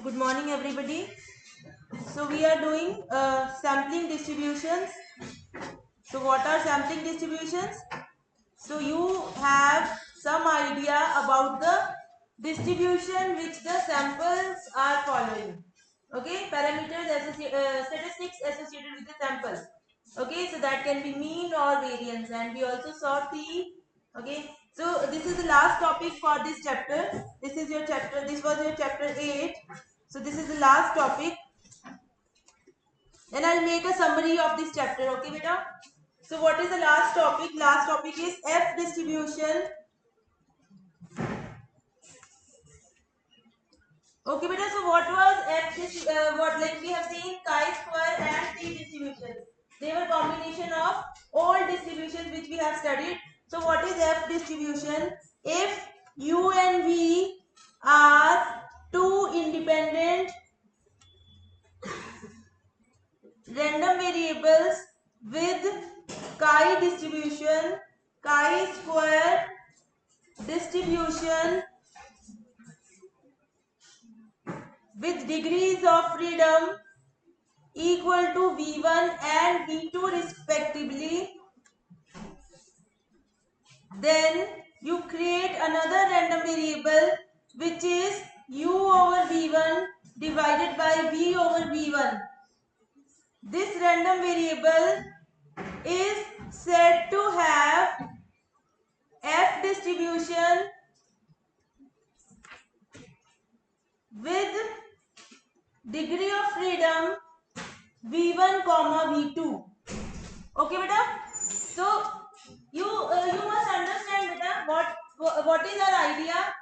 good morning everybody. So we are doing sampling distributions. So what are sampling distributions? So you have some idea about the distribution which the samples are following. Okay, parameters statistics associated with the sample. Okay, so that can be mean or variance, and we also saw T. Okay, so this is the last topic for this chapter. This is your chapter. This was your chapter 8. So this is the last topic. Then I'll make a summary of this chapter. Okay, beta. So what is the last topic? Last topic is F distribution. Okay, beta. So what was F? What like we have seen chi-square and T distribution. They were combination of all distributions which we have studied. So what is F distribution? If U and V are two independent random variables with chi-distribution, chi-square distribution with degrees of freedom equal to V1 and V2 respectively, then you create another random variable which is U over V1 divided by V over V1. This random variable is said to have F distribution with degree of freedom V1 comma V2. Okay beta. So you must understand beta what is our idea.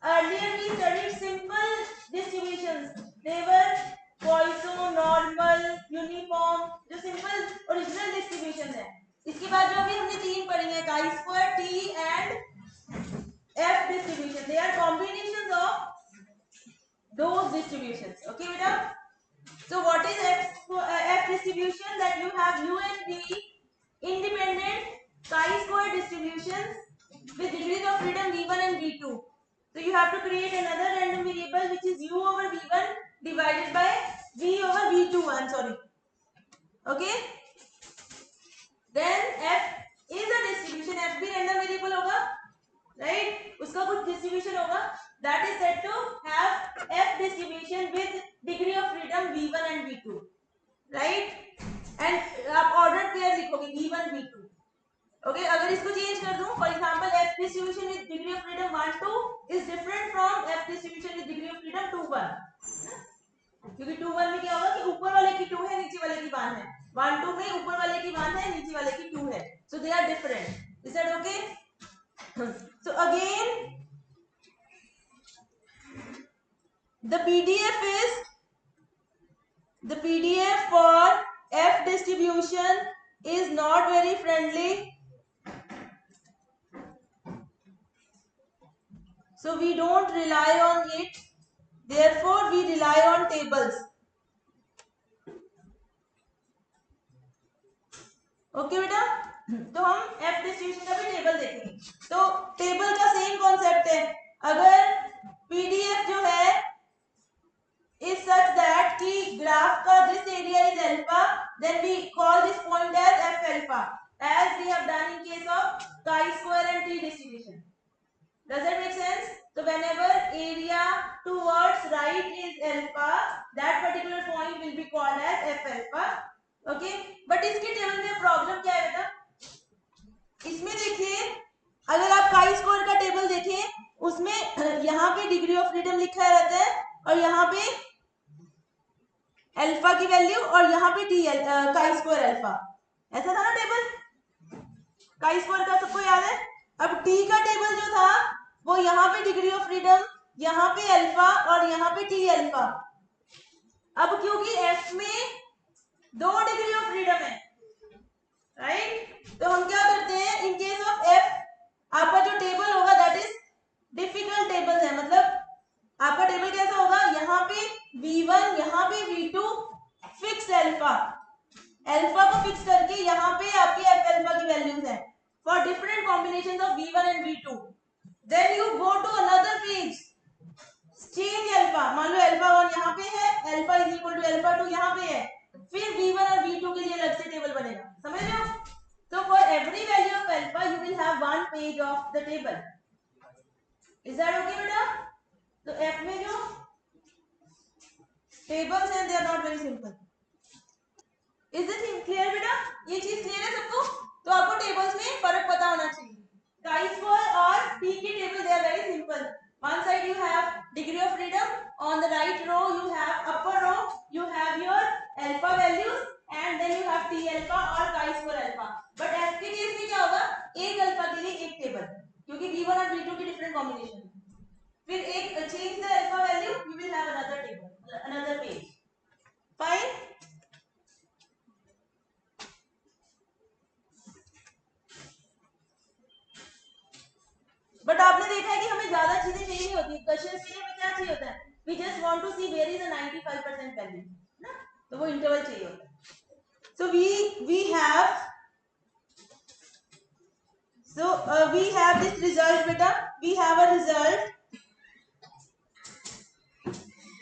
Earlier we studied simple distributions. They were Poisson, normal, uniform, जो simple original distribution है. इसके बाद जो अभी हमने तीन पढ़ी है chi-square, T and F distribution. They are combinations of those distributions. Okay beta. So what is F distribution? That you have U and V independent chi-square distributions with degrees of freedom V1 and V2. So you have to create another random variable which is U over V1 divided by V over V2. I'm sorry. Okay. Then F is a distribution. F भी random variable होगा, right? उसका कुछ distribution होगा. That is said to have F distribution with degree of freedom V1 and V2, right? And आप ordered pair लिखोगे V1 V2. Okay, अगर इसको change कर दूं, for example, F distribution with degree of freedom 1 2 is different from F distribution with degree of freedom 2 1. क्योंकि 2 1 में क्या होगा कि ऊपर वाले की 2 है, नीचे वाले की 1 है. 1 2 में ऊपर वाले की 1 है, नीचे वाले की 2 है. So they are different. Is that okay? So again, the PDF for F distribution is not very friendly. So we don't rely on it. Therefore, we rely on tables. Okay बेटा. तो हम F डिस्ट्रीब्यूशन का भी table देखेंगे. तो table का same concept है. अगर PDF जो है is such that कि ग्राफ का this area is alpha, then we call this point as F alpha, as we have done in case of chi-square and T distribution. Does that make sense? So whenever area towards right is alpha, that particular point will be called as F alpha. Okay? But इसके table में problem क्या है बेटा? इसमें देखिए, अगर आप chi-square का टेबल देखें, उसमें यहाँ पे डिग्री ऑफ फ्रीडम लिखा रहता है और यहाँ पे अल्फा की वैल्यू और यहाँ पे टी chi-square अल्फा. ऐसा था ना टेबल? chi-square का सबको याद है? अब टी का टेबल जो था वो यहाँ पे डिग्री ऑफ फ्रीडम, यहाँ पे अल्फा और यहाँ पे टी अल्फा. अब क्योंकि एफ में 2 डिग्री ऑफ फ्रीडम है, राइट? तो हम क्या करते हैं, इन केस ऑफ एफ आपका जो टेबल होगा दैट इज डिफिकल्ट टेबल है. मतलब आपका टेबल कैसा होगा, यहाँ पे V1, यहाँ पे V2, फिक्स अल्फा को फिक्स करके यहाँ पे आपकी एफ अल्फा की वैल्यूज है for different combinations of V1 and V2. Then you go to another page, change alpha, मान लो अल्फा 1 यहाँ पे है, alpha is equal to alpha 2 यहाँ पे है, फिर V1 और V2 के लिए अलग से टेबल बनेगा, समझ रहे हो? तो for every value of alpha you will have one page of the table. Is that okay बेटा? तो F में जो टेबल्स हैं they are not very simple. Is this clear बेटा? ये चीज क्लियर है सबको? तो आपको टेबल्स में फर्क पता होना चाहिए। Chi-square or P की table they are very simple. One side you have degree of freedom, on the right row you have upper row you have your alpha values and then you have T alpha और chi-square alpha. But F के case में क्या होगा? एक alpha के लिए एक table, क्योंकि V1 और V2 की डिफरेंट कॉम्बिनेशन। फिर एक change the alpha value you will have another table, another page. Fine? But आपने देखा है कि हमें ज्यादा चीजें चाहिए नहीं होती क्वेश्चन के लिए। हमें क्या चाहिए होता है? We just want to see where is a 95% value ना, तो वो इंटरवल चाहिए होता है। So we have this result बेटा, वी हैव अ रिजल्ट।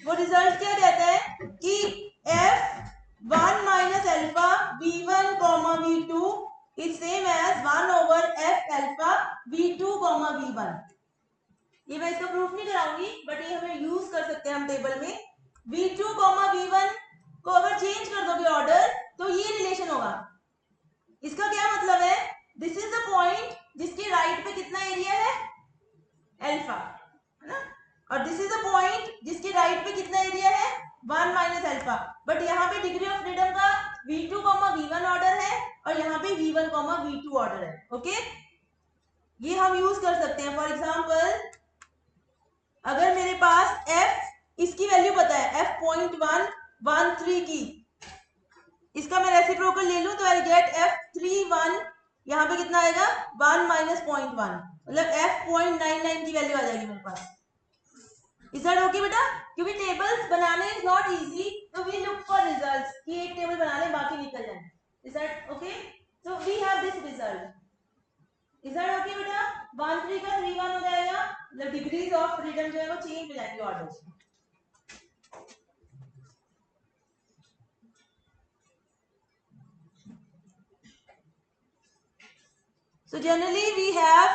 वो रिजल्ट क्या कहता है कि f1 minus alpha v1 comma v2 is same as 1 over f alpha v2 comma v1। ये मैं इसका प्रूफ नहीं कराऊंगी बट ये हमें यूज कर सकते हैं हम टेबल में। v2 v1 को अगर चेंज कर दोगे ऑर्डर तो ये रिलेशन होगा। इसका क्या मतलब है? दिस इज द पॉइंट जिसके राइट पे कितना एरिया है? अल्फा, है ना? और दिस इज द पॉइंट जिसके राइट पे कितना एरिया है? 1 माइनस अल्फा। बट यहाँ पे डिग्री ऑफ फ्रीडम का v2 v1 ऑर्डर है और यहाँ पे v1 v2 ऑर्डर है। ओके, ये हम यूज कर सकते हैं। फॉर एग्जाम्पल अगर मेरे पास f इसकी वैल्यू पता है f.113 की, इसका मैं रेसिप्रोकल ले लूं तो आई गेट f31, यहाँ पे कितना आएगा? 1 माइनस 0.1, मतलब f.99 की वैल्यू आ जाएगी मेरे पास। इज दैट ओके बेटा? क्योंकि टेबल्स बनाने इज नॉट इजी, तो वी लुक फॉर रिजल्ट्स कि एक टेबल बना ले बाकी निकल जाए। Is that okay? So we have this result. Is that okay बेटा? 13 का 31 हो जाएगा, मतलब डिग्रीज ऑफ फ्रीडम जो है वो चेंज हो जाएंगे orders. So generally we have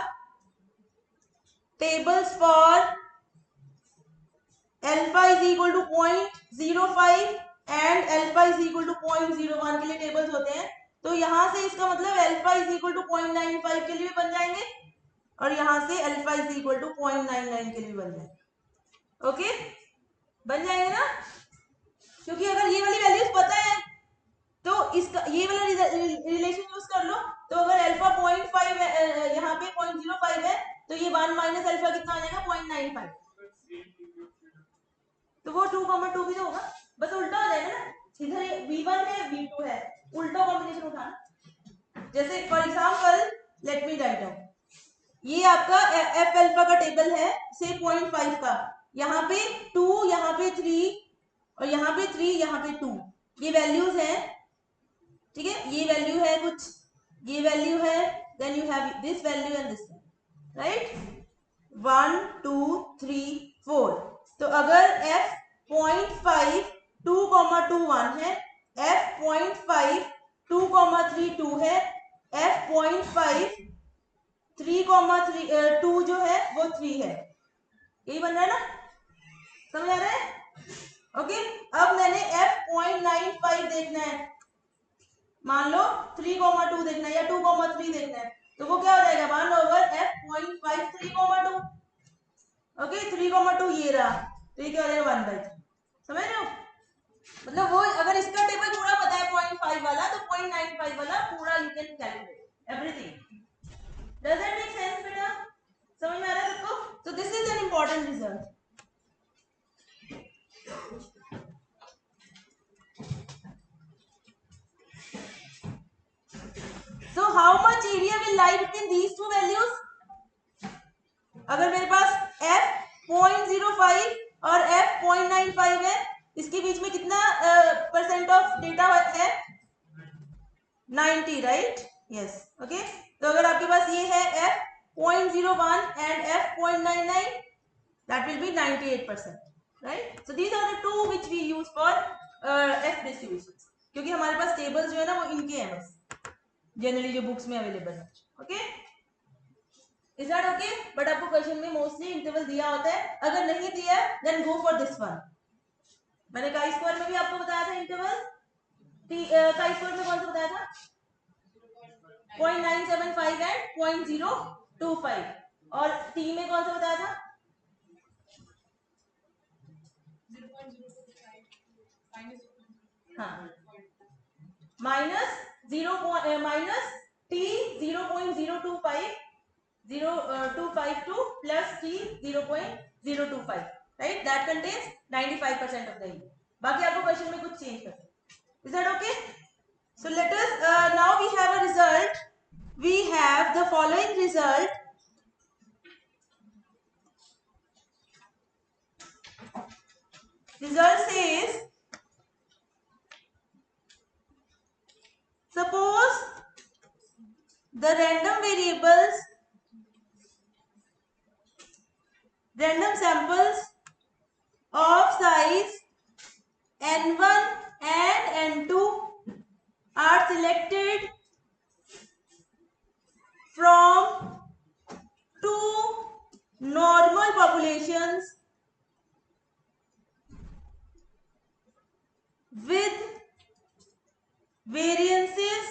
tables for alpha is equal to 0.05 and alpha is equal to 0.01 के लिए टेबल्स होते हैं। तो यहां से इसका मतलब अल्फा इज इक्वल टू 0.95 के लिए भी बन जाएंगे और यहां से अल्फा इज इक्वल टू 0.99 के लिए भी बन जाएंगे। ओके, बन जाएंगे ना? क्योंकि अगर ये वाली वैल्यूज पता है तो इसका ये वाला रिलेशन यूज कर लो। तो अगर अल्फा 0.5 यहाँ पे 0.05 है तो ये 1 माइनस अल्फा कितना आ जाएगा? 0.95। तो वो 2,2 भी तो होगा, बस उल्टा हो जाएगा ना। इधर v1 है v2 है, उल्टा कॉम्बिनेशन उठाना। जैसे for example let me write down, ये आपका f अल्फा का टेबल है से 0.5 का, यहाँ पे 2, यहाँ पे 3 और यहाँ पे 3, यहाँ पे 2, ये वैल्यूज हैं। ठीक है, ये वैल्यू है कुछ, ये वैल्यू है, then you have this value and this, right? 1 2 3 4। तो अगर f.5 2,2 1 है, f.5 2,3 2 है, f.5 3,2 जो है वो 3 है। यही बन रहा है ना? समझ आ रहा है? ओके, अब मैंने f.95 देखना है, मान लो 3,2 देखना है या 2,3 देखना है, तो वो क्या हो जाएगा? 1 ओवर f.5 3,2। ओके, 3,2 ये रहा, तो ये क्या हो जाएगा? 1/3। समझ रहे हो? मतलब वो अगर इसका टेबल पूरा पता है 0.5 वाला तो 0.95 वाला पूरा you can calculate everything. Does that make sense बेटा? समझ में आ रहा है सबको? तो this is an important result. So how much area will lie between these two values? अगर मेरे पास f.05 और f.95 है, इसके बीच में कितना परसेंट ऑफ डेटा है? 90, राइट? Yes, okay. तो अगर आपके पास ये है f.01 and f.99, That will be 98%. Right? So these are the two which we use for F distributions. क्योंकि हमारे पास tables जो है ना वो इनके हैं बस जनरली जो बुक्स में अवेलेबल है. Okay, is that okay? But आपको क्वेश्चन में मोस्टली इंटरवल दिया होता है. अगर नहीं दिया then go for this one. मैंने काई स्क्वायर में भी आपको बताया था इंटरवल. काई स्क्वायर में कौन सा बताया था? 0.975 एंड 0.025. और टी में कौन सा बताया था? हाँ, minus T 0.025 0.252 plus t 0.025. right? That contains 95% of the yield. बाकी आपको क्वेश्चन में कुछ चेंज करना. Is that okay? So let us now we have a result. We have the following result. Result says, suppose the random samples of size n1 and n2 are selected from two normal populations with variances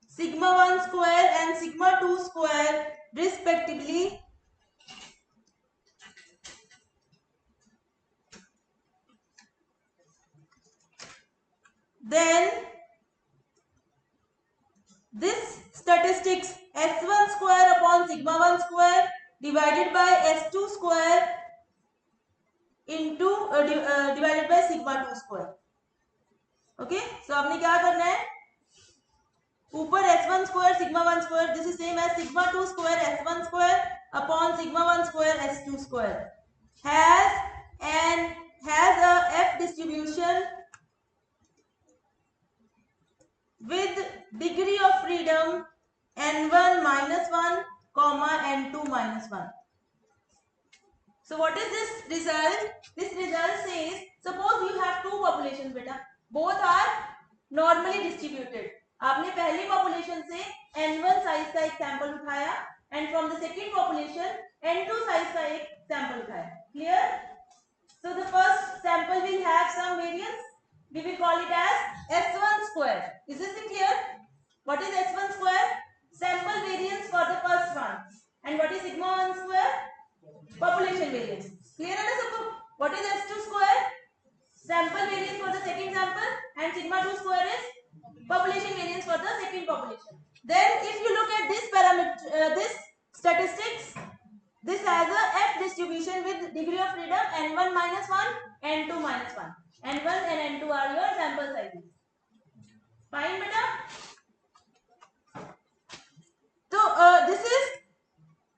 sigma 1 square and sigma 2 square respectively. Then this statistics s1 square upon sigma 1 square divided by s2 square into divided by sigma 2 square. Okay, so आपने क्या करना है? ऊपर s1 square sigma 1 square, this is same as sigma 2 square s1 square upon sigma 1 square s2 square has a f distribution with degree of freedom n1 minus 1 comma n2 minus 1. So what is this result? This result says, suppose you have two populations beta, both are normally distributed. आपने पहली population से n1 size का एक sample उठाया and from the second population n2 size का एक sample उठाया. Clear? So the first sample will have some variance. We will call it as S1 square. Is this clear? What is S1 square? Sample variance for the first one. And what is sigma 1 square? Population variance. Clear है ना सबको? What is S2 square? Sample variance for the second sample and sigma 2 square is population variance for the second population. Then if you look at this parameter, this statistics, this has a F distribution with degree of freedom n1 minus 1, n2 minus 1. n1 and n2 are your sample sizes. Fine beta? So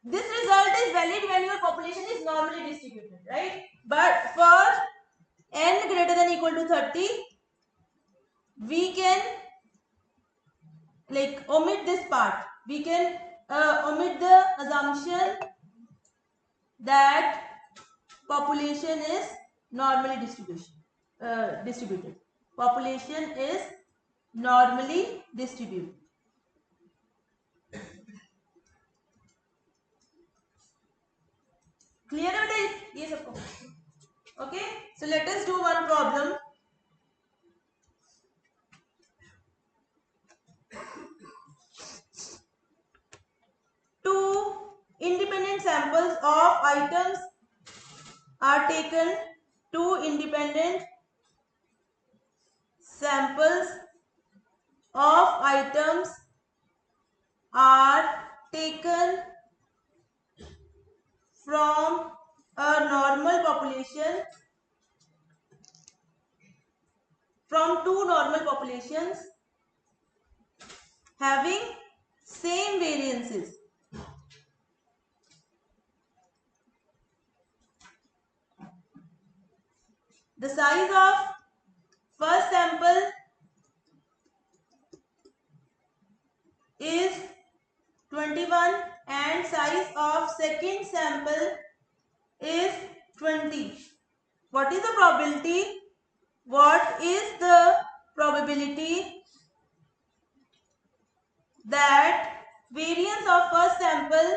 this result is valid when your population is normally distributed, right? But for n greater than equal to 30, we can like omit this part. We can omit the assumption that population is normally distributed. Population is normally distributed. Clear है बेटा ये सबको? Okay, so let us do one problem. Two independent samples of items are taken. Two independent samples of items are taken from a normal population, from two normal populations having same variances. The size of first sample is 21 and size of second sample is 20. What is the probability? What is the probability that variance of first sample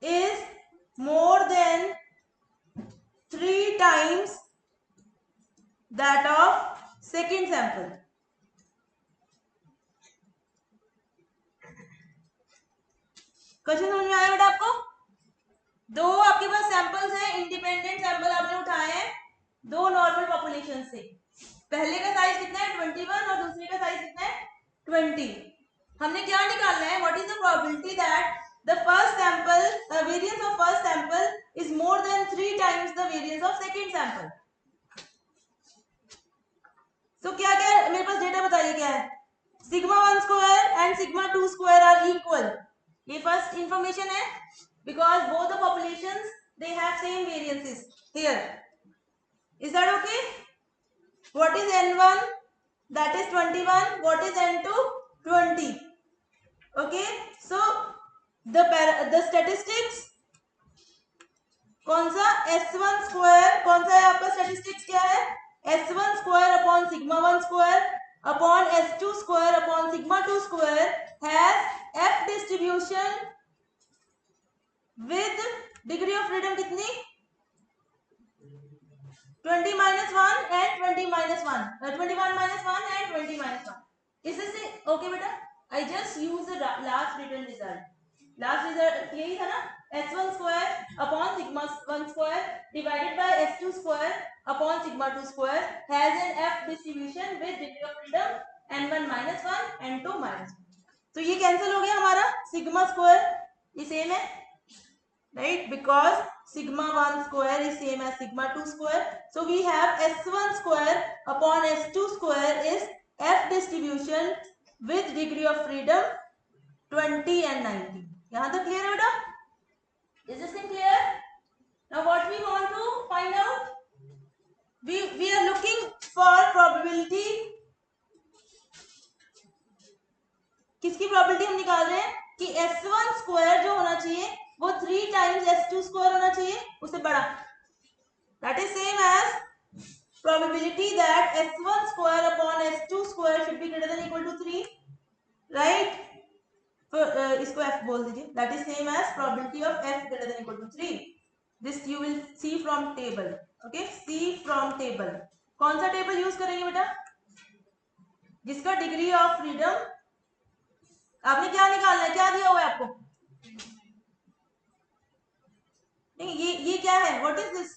is more than 3 times that of second sample? Question समझ में आया बेटा आपको? दो आपके पास samples हैं, independent sample आपने उठाए हैं दो नॉर्मल पॉपुलेशन से. पहले का साइज कितना है 21 और दूसरे का साइज कितना है 20. हमने क्या निकालना है? What is the probability that the first sample variance of first sample is more than 3 times the variance of second sample. तो क्या क्या मेरे पास डेटा बताइए क्या है? Sigma 1 square and sigma 2 square are equal. ये फर्स्ट इंफॉर्मेशन है because both the populations they have same variances here. Is that okay? What is n1? That is 21. What is n2? 20. Okay, so the statistics कौन सा s1 square कौन सा है आपका? Statistics क्या है? s1 square upon sigma 1 square upon s2 square upon sigma 2 square has f distribution with degree of freedom कितनी? 20 minus 1 and 20 minus 1, 21 minus 1 and 20 minus 1. Is this okay बेटा? I just use the last written result. Last result यही था ना? s1 square upon sigma 1 square divided by s2 square upon sigma 2 square has an f distribution with degree of freedom n1 minus 1 n2 minus 1. तो ये cancel हो गया हमारा sigma square, ये same है right, because sigma 1 square is same as sigma 2 square. So we have s1 square upon s2 square is f distribution with degree of freedom 20 and 90. यहाँ तक clear है बेटा? Is this thing clear? Now what we want to find out? We are looking for probability. किसकी probability हम निकाल रहे हैं कि s1 square जो होना चाहिए वो 3 times s2 square होना चाहिए उससे बड़ा. That is same as probability that s1 square upon s2 square should be greater than equal to 3, right? तो इसको f बोल दीजिए. That is same as probability of f greater than equal to 3. This you will see from table. Okay, see from table. कौन सा table use करेंगे बेटा? जिसका degree of freedom आपने क्या निकालना है? क्या दिया हुआ है आपको? ये क्या है? What is this?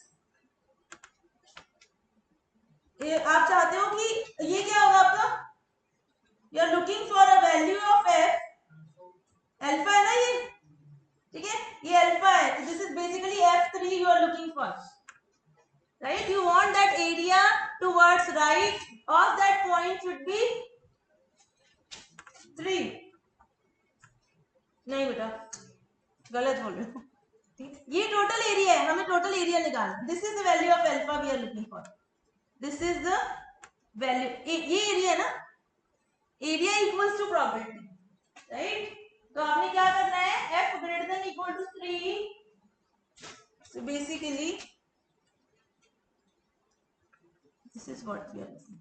आप चाहते हो कि ये क्या होगा आपका? You are looking for a value of F. Alpha है ना ये, ठीक है? ये अल्फा है, तो this is basically f3 you are looking for, right? You want that area towards right of that point should be 3. नहीं बेटा, गलत बोल रहे हो. ये टोटल एरिया है, हमें टोटल एरिया निकालना. This is the value of alpha we are looking for. This is the value. ये एरिया है ना, area equals to probability, right? तो आपने क्या करना है? f greater than equal to 3. So basically this is what we are looking.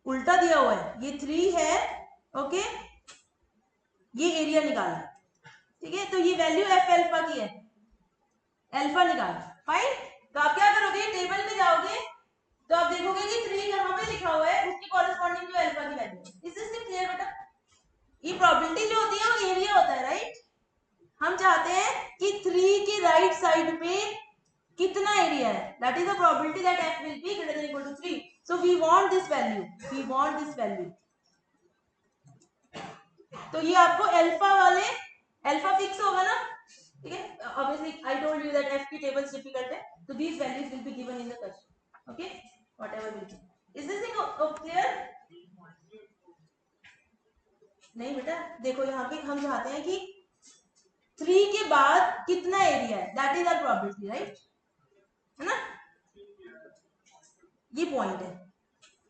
उल्टा दिया हुआ है, ये 3 है, ओके? ये एरिया निकालना, ठीक है? तो ये वैल्यू f अल्फा की है, अल्फा निकालना. फाइन. तो आप क्या करोगे? टेबल में जाओगे तो आप देखोगे कि 3 कहां पे लिखा हुआ है, उसकी कॉरेस्पॉन्डिंग जो अल्फा की वैल्यू है. इज दिस क्लियर बेटा? ये प्रोबेबिलिटी जो होती है वो एरिया होता है, राइट? हम चाहते हैं कि 3 के राइट साइड पे कितना एरिया है. That is the probability that f will be greater than equal to 3. So we want this value, we want this value. तो ये आपको अल्फा वाले अल्फा फिक्स होगा ना, ठीक है? Obviously I told you that f की टेबल्स डिफिकल्ट है, तो these values will be given in the question. Okay, whatever will be. Is this thing clear? नहीं बेटा, देखो यहाँ पे हम चाहते हैं कि 3 के बाद कितना एरिया है, that is our probability, right? है ना? ये पॉइंट है.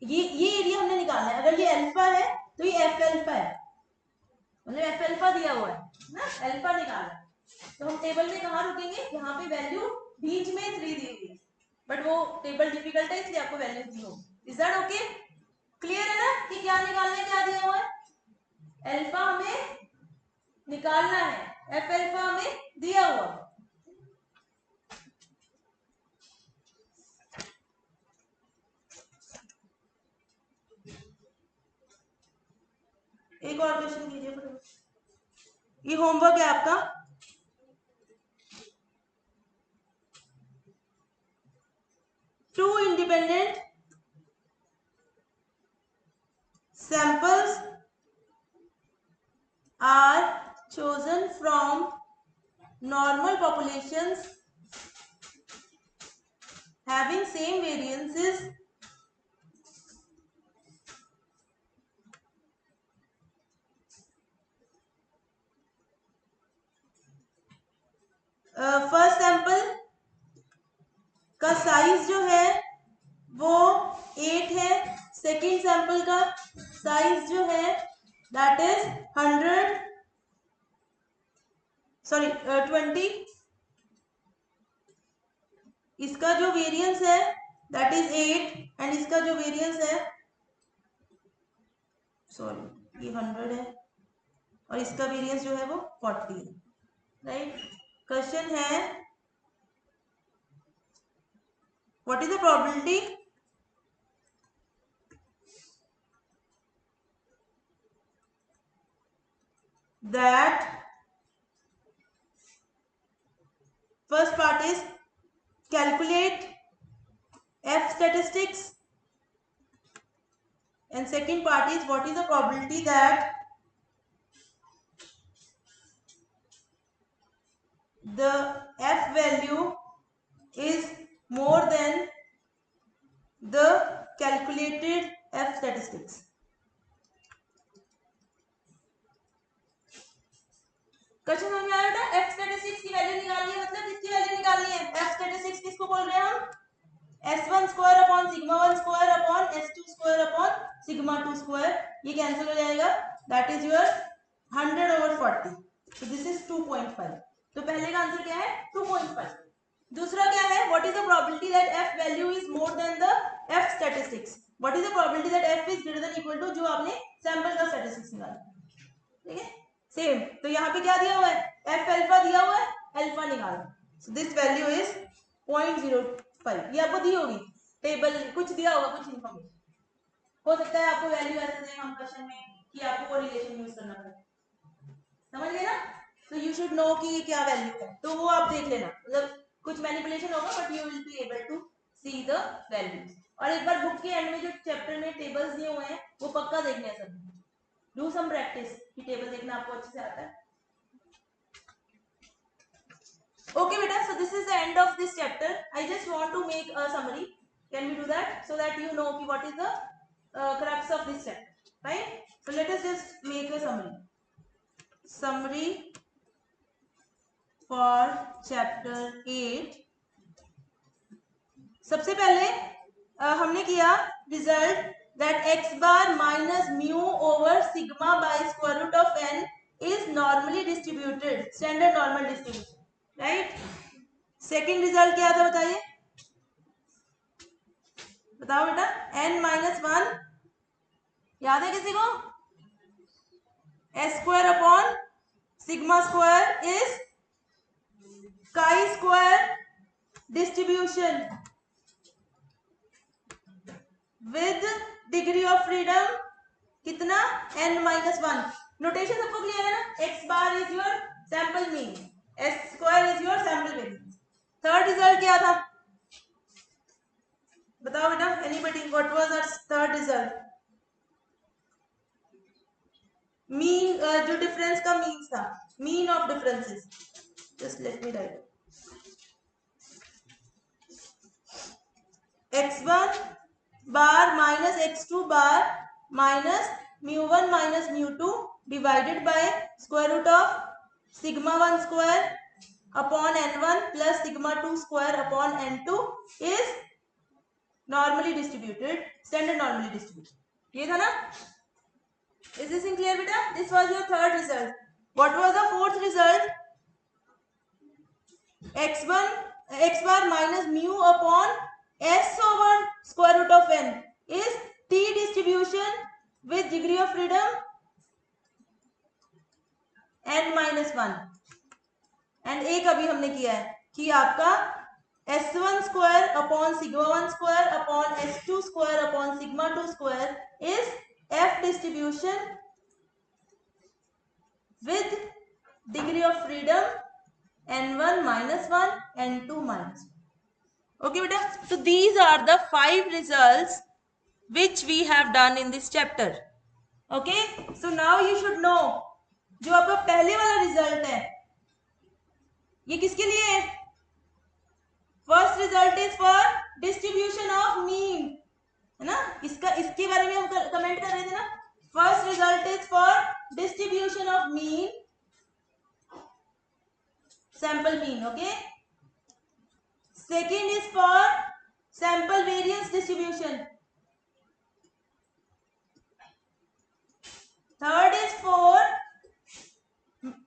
ये एरिया हमने निकालना है। अगर ये अल्फा है तो ये एफ अल्फा है, मतलब एफ अल्फा दिया हुआ है ना, अल्फा निकालना है। तो हम टेबल में कहाँ रुकेंगे, यहाँ पे वैल्यू बीच में 3 दी हुई है, बट वो टेबल डिफिकल्ट है इसलिए आपको वैल्यू दी होगी। Is that okay? क्लियर है ना कि क्या निकालना है, क्या दिया हुआ है? अल्फा हमें निकालना है, एफ अल्फा हमें दिया हुआ है। एक और क्वेश्चन कीजिए फटाफट, ये होमवर्क है आपका। Two independent samples are chosen from normal populations having same variances first sample का साइज जो है वो 8 है, सेकेंड सैंपल का साइज जो है दैट इज 20, इसका जो वेरिएंस है दैट इज 8 एंड इसका जो वेरिएंस है सॉरी ये 100 है और इसका वेरिएंस जो है वो 40 है, राइट। क्वेश्चन है what is the probability that first part is calculate F statistics and second part is what is the probability that the F value is more than the calculated F statistics। Question समझ में आया बेटा? F statistics की value निकालनी है, मतलब किसकी value निकालनी है? F statistics किसको बोल रहे हैं हम? S1 square upon sigma 1 square upon S2 square upon sigma 2 square, ये कैंसिल हो जाएगा, दैट इज योर 100/40। तो दिस इज 2.5। तो पहले का आंसर क्या है? 2.5। दूसरा क्या है? What is the probability that F value is more than the F statistics. What is the probability that F is greater than equal to जो आपने सैंपल का स्टैटिस्टिक्स निकाला, ठीक है, सेम। तो यहाँ पे क्या दिया हुआ है? F अल्फा दिया हुआ है, अल्फा निकालो। So this value is 0.05। ये आपको दी होगी टेबल, कुछ दिया होगा, कुछ इन्फॉर्मेशन हो सकता है आपको वैल्यू ऐसे दें हम क्वेश्चन में कि आपको वो रिलेशन यूज करना पड़े, समझ गए ना? तो यू शुड नो कि ये क्या वैल्यू है, तो वो आप देख लेना, मतलब कुछ मैनिपुलेशन होगा but you will be able to see the values. और एक बार बुक के एंड में जो चैप्टर में टेबल्स दिए हुए हैं वो पक्का देखने हैं सब, डू सम प्रैक्टिस कि टेबल देखना आपको अच्छे से आता है। Okay beta, so this is the end of this chapter. I just want to make a summary. Can we do that so that you know what is the crux of this chapter, right? So let us just make a summary for chapter 8। सबसे पहले हमने किया result that x bar minus mu over sigma by square root of n is normally distributed, standard normal distribution, right? Second result क्या था बताइए, बताओ बेटा? n-1 याद है किसी को? s square upon sigma square is chi square distribution with degree of freedom कितना? n-1। नोटेशन सबको क्लियर है ना? x bar is your sample mean, s square is your sample variance. Third result क्या था बताओ बेटा? Anybody, what was our third result? Mean, जो डिफरेंस का मीन था, mean of differences. Just let me write, x1 bar minus x2 bar minus μ1 minus μ2 divided by square root of sigma 1 square upon n1 plus sigma 2 square upon n2 is normally distributed, standard normally distributed. ये था ना? Is this in clear बेटा? This was your third result. What was the fourth result? x bar minus mu upon s over square root of n is t distribution with degree of freedom n minus 1। And एक अभी हमने किया है कि आपका s1 square upon sigma 1 square upon s2 square upon sigma 2 square is f distribution with degree of freedom n1 minus 1 n2 minus 1। okay beta, so these are the 5 results which we have done in this chapter। okay, so now you should know जो आपका पहले वाला result है ये किसके लिए है? First result is for distribution of mean, है ना? इसके बारे में हम कमेंट कर रहे थे ना। First result is for distribution of mean, sample mean. Okay, second is for sample variance distribution, third is for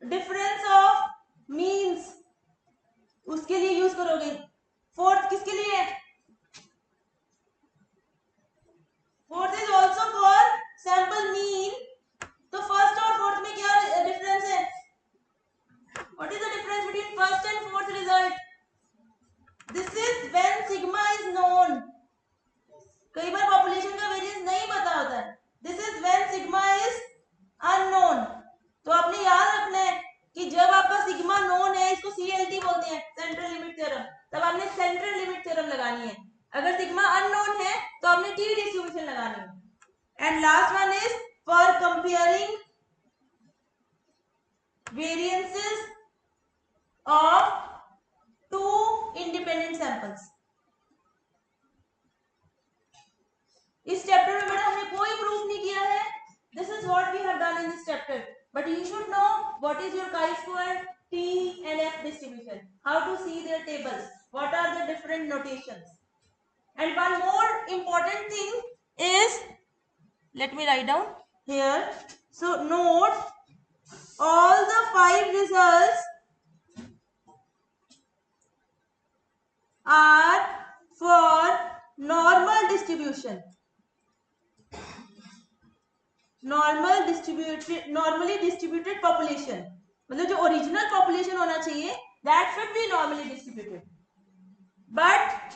difference of means, उसके लिए यूज करोगे। फोर्थ किसके लिए है? Fourth is also for sample mean. तो फर्स्ट और fourth में क्या डिफरेंस है? What is the difference between first and fourth result? This is when sigma is known. कई बार पॉपुलेशन का वेरिएंस नहीं पता होता है। This is when sigma is unknown. तो आपने याद रखना है कि जब आपका सिग्मा नोन है, इसको सीएलटी बोलते हैं, सेंट्रल लिमिट थ्योरम, तब आपने सेंट्रल लिमिट थ्योरम लगानी है। अगर सिग्मा अननोन है तो आपने टी डिस्ट्रीब्यूशन लगानी है। And last one is for comparing variances of two independent samples. इस चैप्टर में बेटा हमने कोई प्रूफ नहीं किया है। This is what we have done in this chapter, but you should know what is your chi-square, t and f distribution, how to see their tables, what are the different notations, and one more important thing is, let me write down here, so note all the 5 results are for normal distribution, normally distributed population, मतलब जो original population होना चाहिए that should be normally distributed, but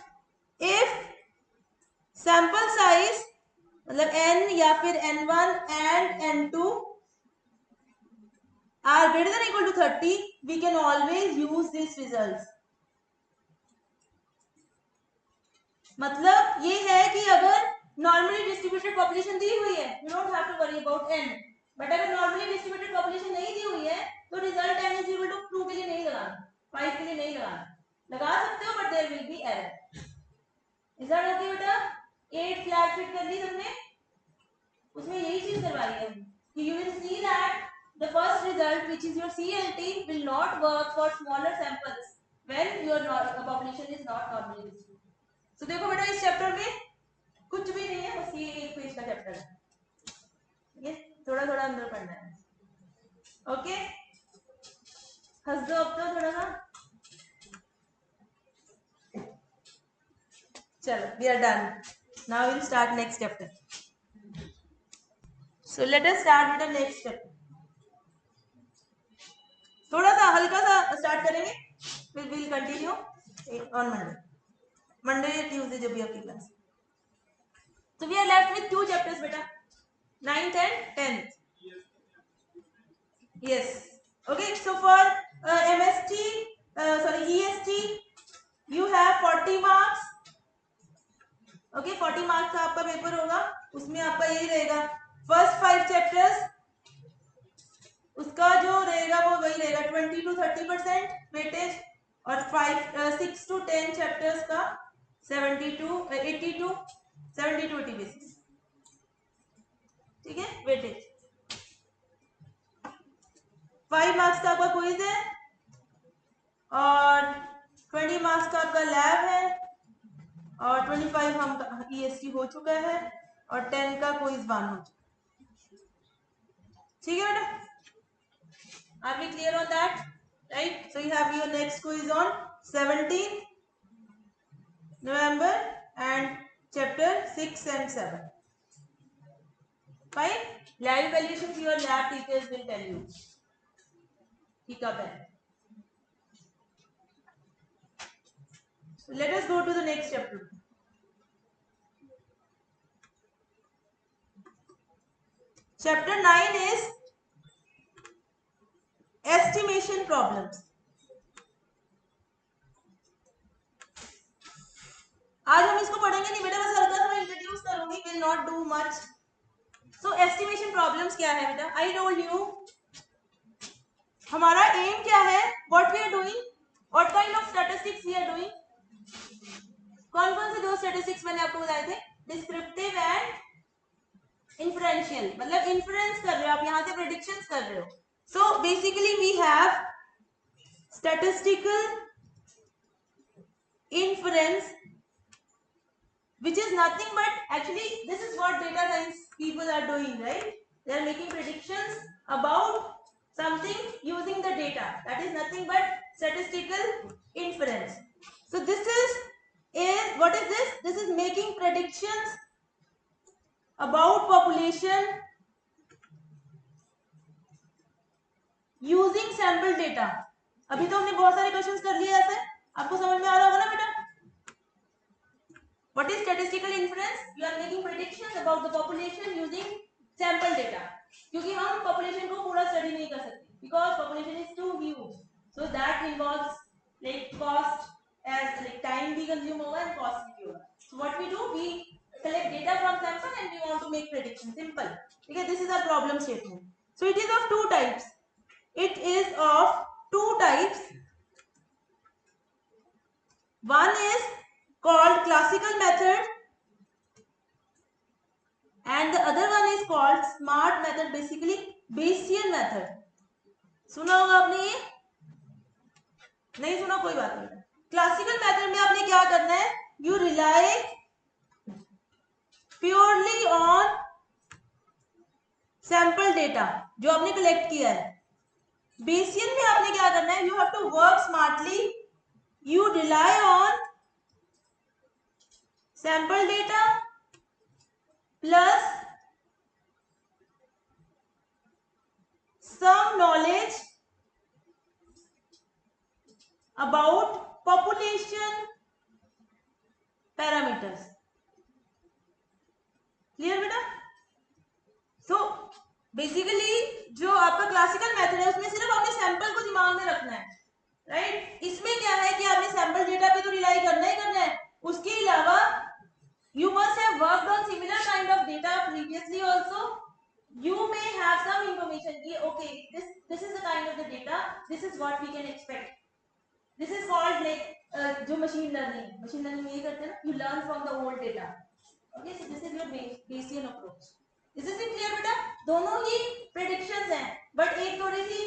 if sample size मतलब n या फिर n1 and n2 are greater than or equal to 30, we can always use these results। मतलब ये है कि अगर नॉर्मली डिस्ट्रीब्यूटेड पॉपुलेशन दी हुई है, you don't have to worry about n, but अगर नॉर्मली डिस्ट्रीब्यूटेड पॉपुलेशन नहीं दी हुई है तो result n is equal to 2 के लिए नहीं लगाना, 5 के लिए नहीं लगाना, लगा सकते हो but there will be error. Is that okay बेटा? 8 फ्लैग फिट कर ली हमने, उसमें यही चीज करवाई है कि you will see that the first result, which is your CLT, will not work for smaller samples when your population is not normally distributed। तो देखो बेटा इस चैप्टर में कुछ भी नहीं है, बस ये एक पेज का चैप्टर है, ये थोड़ा थोड़ा अंदर पढ़ना है। ओके, हंस दो अब तो थोड़ा सा। चलो, we are done, now we'll start next chapter, so let us start with the next chapter। थोड़ा सा हल्का सा स्टार्ट करेंगे, फिर we'll continue on मंडे या ट्यूसडे जब भी आपकी class. So we are left with 2 chapters बेटा, 9th and 10th। Yes, okay, so for MST, EST, you have 40 marks। okay, 40 marks का आपका पेपर होगा, उसमें आपका यही रहेगा फर्स्ट 5 चैप्टर्स, उसका जो रहेगा वो वही रहेगा 20 to 30% वेटेज, और 6 to 10 चैप्टर्स का 70 to 80 बेसिस, ठीक है, वेटेज। 5 मार्क्स का आपका क्विज है और 20 मार्क्स का आपका लैब है, और 25 हम EST हो चुका है और 10 का क्विज 1 हो चुका। ठीक है बेटा, are we clear on that? Right, so you have your next quiz on 17 November and chapter 6 and 7. Fine. Live evaluation your lab teachers will tell you. ठीक है. So let us go to the next chapter. Chapter 9 is estimation problems. आज हम इसको पढ़ेंगे नहीं बेटा, बस हल्का सा इंट्रोड्यूस करूंगी, will not do much. So estimation problems क्या है बेटा? I told you हमारा aim क्या है? What we are doing? What kind of statistics we are doing? कौन कौन से दो statistics मैंने आपको बताए थे? Descriptive and inferential. मतलब inference कर रहे हो आप, यहाँ से predictions कर रहे हो. So basically we have statistical inference, which is nothing but actually this is what data science people are doing, right? They are making predictions about something using the data. That is nothing but statistical inference. So this is what is this? This is making predictions about population using sample data. अभी तो हमने बहुत सारे questions कर लिए ऐसे, आपको समझ में आ रहा होगा ना बेटा? What is statistical inference? You are making predictions about the population using sample data. क्योंकि हम population को पूरा study नहीं कर सकते, because population is too huge. So that involves like cost, as like time भी consume होगा and cost भी होगा. So what we do, we collect data from sample and we want to make predictions. Simple. Okay, this is our problem statement. So it is of two types. It is of two types. One is called classical method and the other one is called smart method, basically Bayesian method. सुना होगा आपने ये? नहीं सुना कोई बात नहीं. Classical method में आपने क्या करना है? You rely purely on sample data जो आपने कलेक्ट किया है. बेसियन में आपने क्या करना है? You have to work smartly. You rely on sample data plus some knowledge about population parameters. Clear बेटा? So basically जो आपका क्लासिकल मेथड है उसमें सिर्फ आपने सैंपल को दिमाग में रखना है, राइट? इसमें क्या है कि आपने सैंपल डेटा पे तो रिलाई करना ही करना है. उसके अलावा you must have worked on similar kind of data previously also. You may have some information कि okay, this is the kind of the data, this is what we can expect. This is called like जो machine learning में ये करते हैं ना, you learn from the old data. Okay, so this is your Bayesian approach. Is this clear बेटा? दोनों ही predictions हैं, but एक थोड़ी सी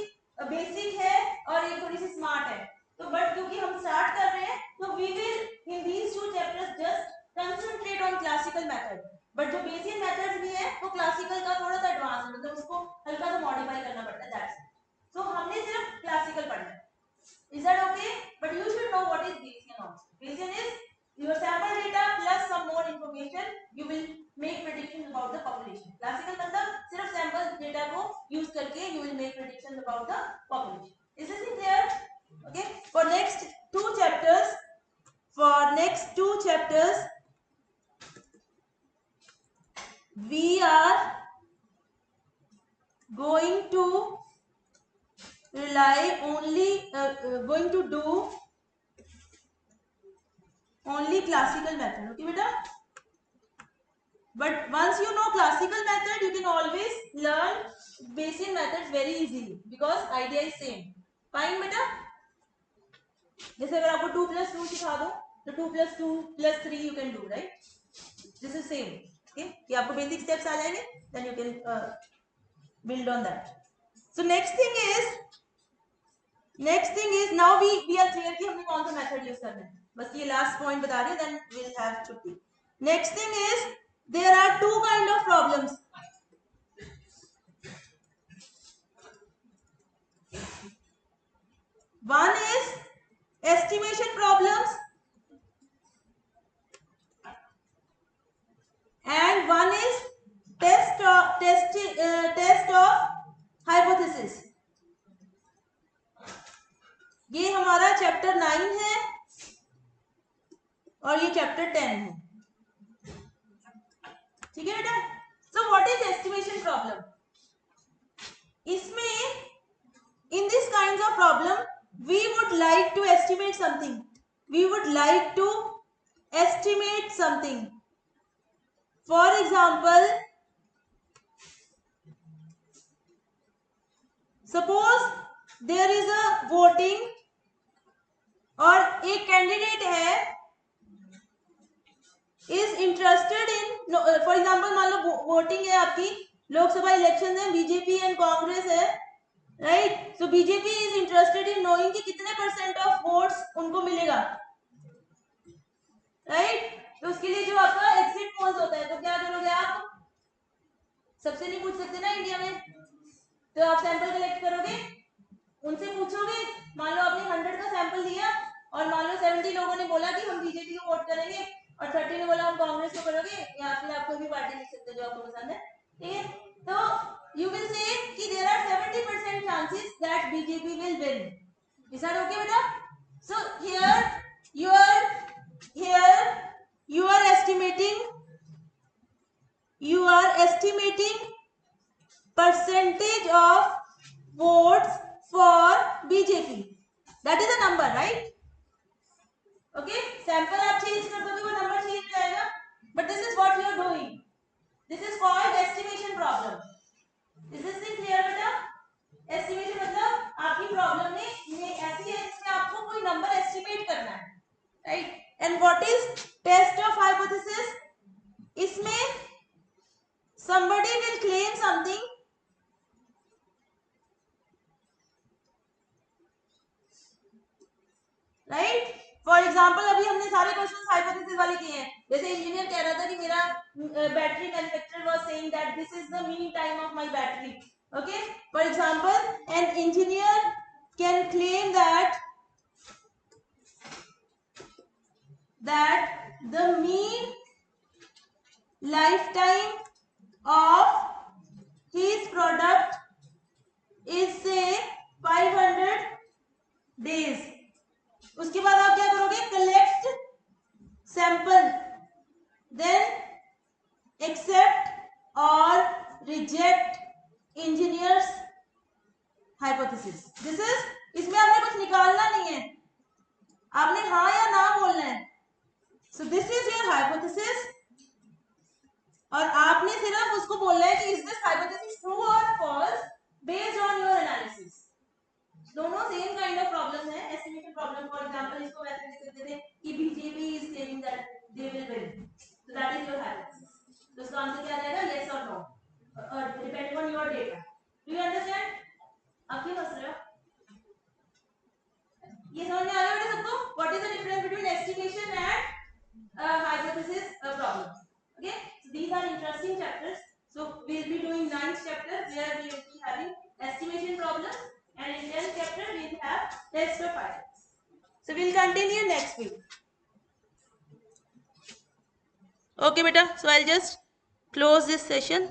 basic है और एक थोड़ी सी smart है. तो but क्योंकि हम start कर रहे हैं, तो we will in these two chapters just concentrate on classical method. But जो Bayesian methods भी है, वो classical का थोड़ा सा advanced है, मतलब उसको हल्का सा modify करना पड़ता है. That's it. So हमने सिर्फ classical पढ़ना है. Is that okay? But you should know what is Bayesian also. Bayesian is your sample data plus some more information. You will make predictions about the population. Classical मतलब सिर्फ sample data को use करके you will make predictions about the population. Is this clear? Okay. For next two chapters, we are going to rely only going to do only classical method. Okay beta? But once you know classical method, you can always learn Bayesian methods very easily because idea is same. Fine beta? जैसे अगर आपको 2 + 2 सिखा दो तो 2 + 2 + 3 you can do, right? This is same. Okay, ये आपको basic steps आ जाएंगे, then you can build on that. So next thing is now we are clear कि हमने कौन सा method use करना है. बस ये लास्ट पॉइंट बता रही हूँ, देन विल हैव छुट्टी. Next thing is there are two kind of problems. One is estimation problems and one is test of hypothesis. ये हमारा चैप्टर 9 है और ये चैप्टर 10 है. ठीक है बेटा. So what is estimation problem? इसमें in this kinds of problem we would like to estimate something. We would like to estimate something. For example, suppose there is a voting और एक कैंडिडेट है is interested in, for example मान लो voting है आपकी, Lok Sabha election है, BJP and Congress है, right. So BJP is interested in knowing कि कितने % ऑफ वोट्स उनको मिलेगा, राइट. तो उसके लिए जो आपका एग्जिट पोल्स होता है, तो क्या करोगे आप? सबसे नहीं पूछ सकते ना इंडिया में, तो आप सैंपल कलेक्ट करोगे, उनसे पूछोगे. मान लो आपने 100 का सैंपल दिया और मान लो 70 लोगों ने बोला कि हम बीजेपी को वोट करेंगे और 30 ने बोला हम कांग्रेस को करोगे, या फिर आप कोई भी पार्टी लिख सकते हो जो आपको पसंद है. ठीक है. तो यू विल से कि there are 70% chances that BJP will win. Is that okay बेटा? So here you are estimating percentage of votes for BJP. That is a number, right? Okay, sample आप change कर दोगे वो number change हो जाएगा. But this is what you are doing. This is called estimation problem. Is this thing clear बेटा? Estimation मतलब आपकी problem में ऐसी है जिसमें आपको कोई number estimate करना है, right? And what is test of hypothesis? इसमें somebody will claim something, right? For example अभी हमने सारे क्वेश्चन हाइपोथेसिस वाले किए हैं. जैसे इंजीनियर कह रहा था कि मेरा battery manufacturer was saying that this is the mean time of my battery. Okay. For example an engineer can claim that the mean lifetime of his product is say 500 days. उसके बाद आप क्या करोगे? कलेक्ट सैंपल, देन एक्सेप्ट और reject engineers hypothesis. This is, इसमें आपने कुछ निकालना नहीं है, आपने हाँ या ना बोलना है. So this is your hypothesis और आपने सिर्फ उसको बोलना है कि इज दिस हाइपोथेसिस ट्रू और false based on your analysis. दोनों सेम काइंड ऑफ प्रॉब्लम है, एस्टिमेशन प्रॉब्लम. फॉर एग्जांपल इसको वैसे लिख सकते थे कि BJP is claiming that they will win, so that is your hypothesis. तो इसका आंसर क्या आ जाएगा? यस और no, depending on your data. Do you understand? आप क्यों हंस रहे हो? ये समझ में आ गया बेटा सबको? What is the difference between estimation and hypothesis problem? Okay, so these are interesting chapters. So we will be doing 9th chapter where we will be having estimation problems, and in 10th chapter we will have test of hypothesis. So we will continue next week. Okay beta, so I'll just close this session.